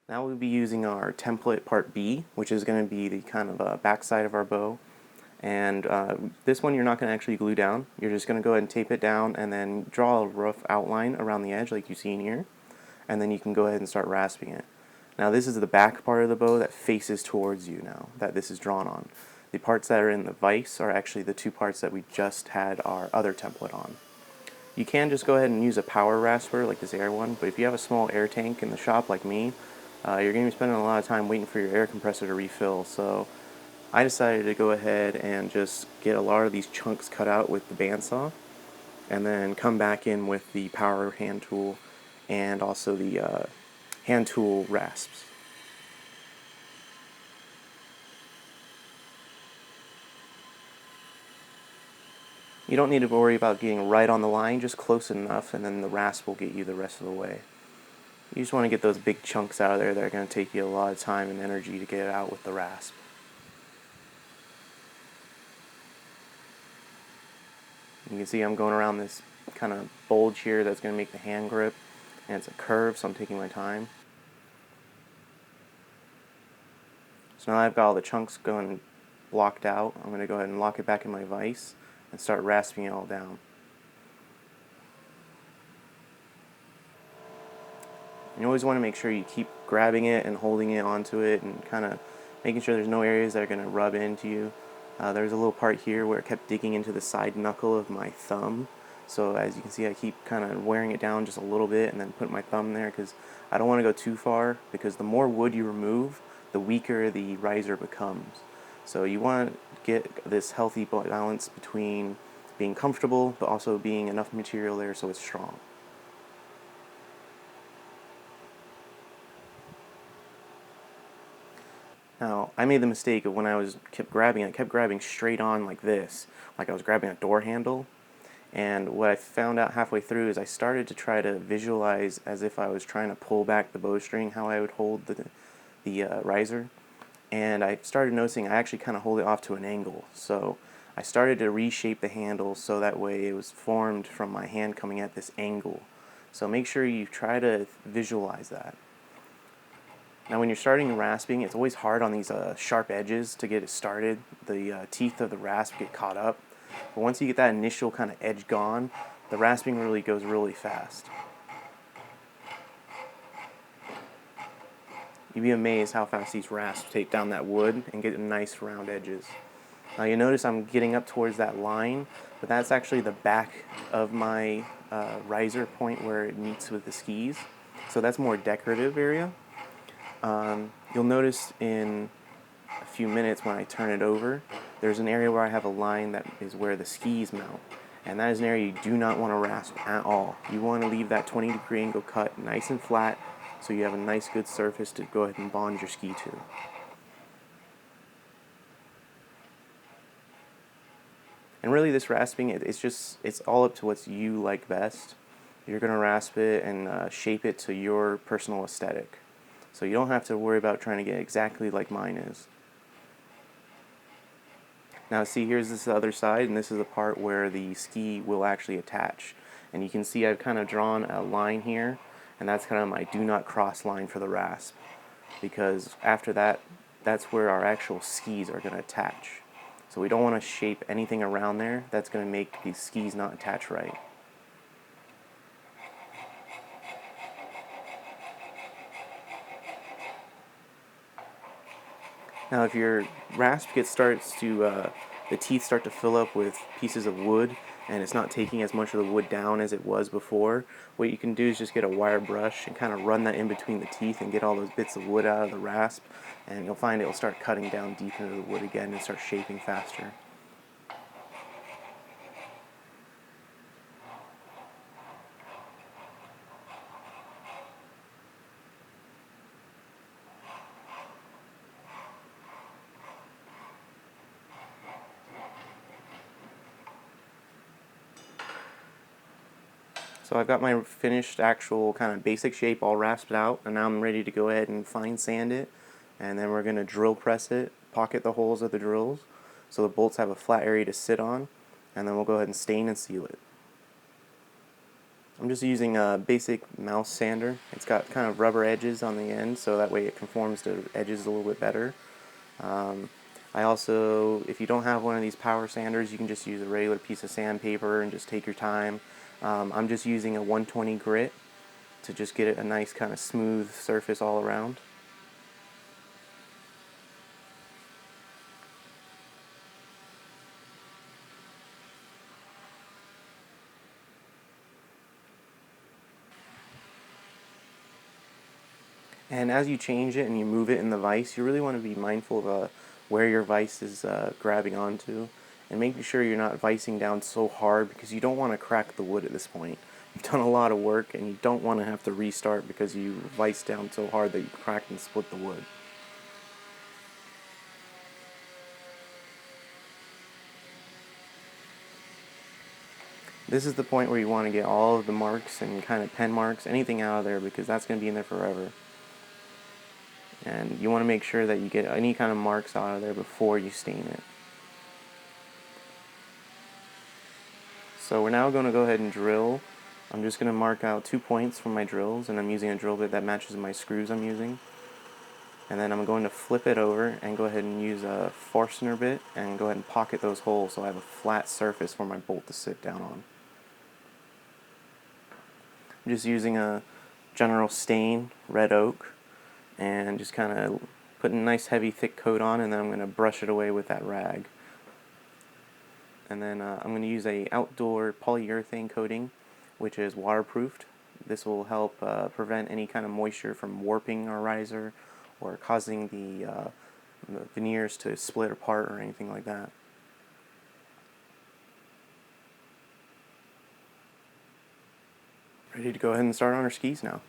Now we'll be using our template part B, which is going to be the kind of back side of our bow. And this one you're not going to actually glue down. You're just going to go ahead and tape it down and then draw a rough outline around the edge like you see in here. And then you can go ahead and start rasping it. Now this is the back part of the bow that faces towards you now, that this is drawn on. The parts that are in the vise are actually the two parts that we just had our other template on. You can just go ahead and use a power rasper like this air one, but if you have a small air tank in the shop like me, you're going to be spending a lot of time waiting for your air compressor to refill. So I decided to go ahead and just get a lot of these chunks cut out with the bandsaw and then come back in with the power hand tool and also the hand tool rasps. You don't need to worry about getting right on the line, just close enough, and then the rasp will get you the rest of the way. You just want to get those big chunks out of there that are going to take you a lot of time and energy to get it out with the rasp. You can see I'm going around this kind of bulge here that's going to make the hand grip, and it's a curve, so I'm taking my time. So now I've got all the chunks going blocked out. I'm going to go ahead and lock it back in my vise and start rasping it all down. You always want to make sure you keep grabbing it and holding it onto it and kind of making sure there's no areas that are going to rub into you. There's a little part here where it kept digging into the side knuckle of my thumb. So as you can see, I keep kind of wearing it down just a little bit and then put my thumb there because I don't want to go too far, because the more wood you remove, the weaker the riser becomes. So you want to get this healthy balance between being comfortable but also being enough material there so it's strong. Now, I made the mistake of when I kept grabbing it, I kept grabbing straight on like this, like I was grabbing a door handle. And what I found out halfway through is I started to try to visualize as if I was trying to pull back the bowstring, how I would hold the riser. And I started noticing I actually kind of hold it off to an angle. So I started to reshape the handle so that way it was formed from my hand coming at this angle. So make sure you try to visualize that. Now when you're starting rasping, it's always hard on these sharp edges to get it started. The teeth of the rasp get caught up. But once you get that initial kind of edge gone, the rasping really goes really fast. You'd be amazed how fast these rasps take down that wood and get nice round edges. Now you notice I'm getting up towards that line, but that's actually the back of my riser point where it meets with the skis. So that's more decorative area. You'll notice in a few minutes when I turn it over, there's an area where I have a line that is where the skis mount. And that is an area you do not want to rasp at all. You want to leave that 20-degree angle cut nice and flat so you have a nice good surface to go ahead and bond your ski to. And really this rasping, it's all up to what you like best. You're going to rasp it and shape it to your personal aesthetic. So you don't have to worry about trying to get exactly like mine is. Now see, here's this other side, and this is the part where the ski will actually attach. And you can see I've kind of drawn a line here, and that's kind of my do not cross line for the rasp. Because after that, that's where our actual skis are going to attach. So we don't want to shape anything around there that's going to make these skis not attach right. Now if your rasp the teeth start to fill up with pieces of wood and it's not taking as much of the wood down as it was before, what you can do is just get a wire brush and kind of run that in between the teeth and get all those bits of wood out of the rasp, and you'll find it will start cutting down deep into the wood again and start shaping faster. So I've got my finished actual kind of basic shape all rasped out, and now I'm ready to go ahead and fine sand it, and then we're going to drill press it, pocket the holes of the drills so the bolts have a flat area to sit on, and then we'll go ahead and stain and seal it. I'm just using a basic mouse sander. It's got kind of rubber edges on the end, so that way it conforms to edges a little bit better. I also, if you don't have one of these power sanders, you can just use a regular piece of sandpaper and just take your time. I'm just using a 120 grit to just get it a nice kind of smooth surface all around. And as you change it and you move it in the vise, you really want to be mindful of where your vise is grabbing onto, and making sure you're not vicing down so hard, because you don't want to crack the wood at this point. You've done a lot of work and you don't want to have to restart because you viced down so hard that you cracked and split the wood. This is the point where you want to get all of the marks and kind of pen marks, anything out of there, because that's going to be in there forever. And you want to make sure that you get any kind of marks out of there before you stain it. So we're now going to go ahead and drill. I'm just going to mark out 2 points from my drills, and I'm using a drill bit that matches my screws I'm using. And then I'm going to flip it over and go ahead and use a Forstner bit and go ahead and pocket those holes so I have a flat surface for my bolt to sit down on. I'm just using a General Stain red oak and just kind of putting a nice heavy thick coat on, and then I'm going to brush it away with that rag. And then I'm going to use a outdoor polyurethane coating, which is waterproofed. This will help prevent any kind of moisture from warping our riser or causing the veneers to split apart or anything like that. Ready to go ahead and start on our skis now.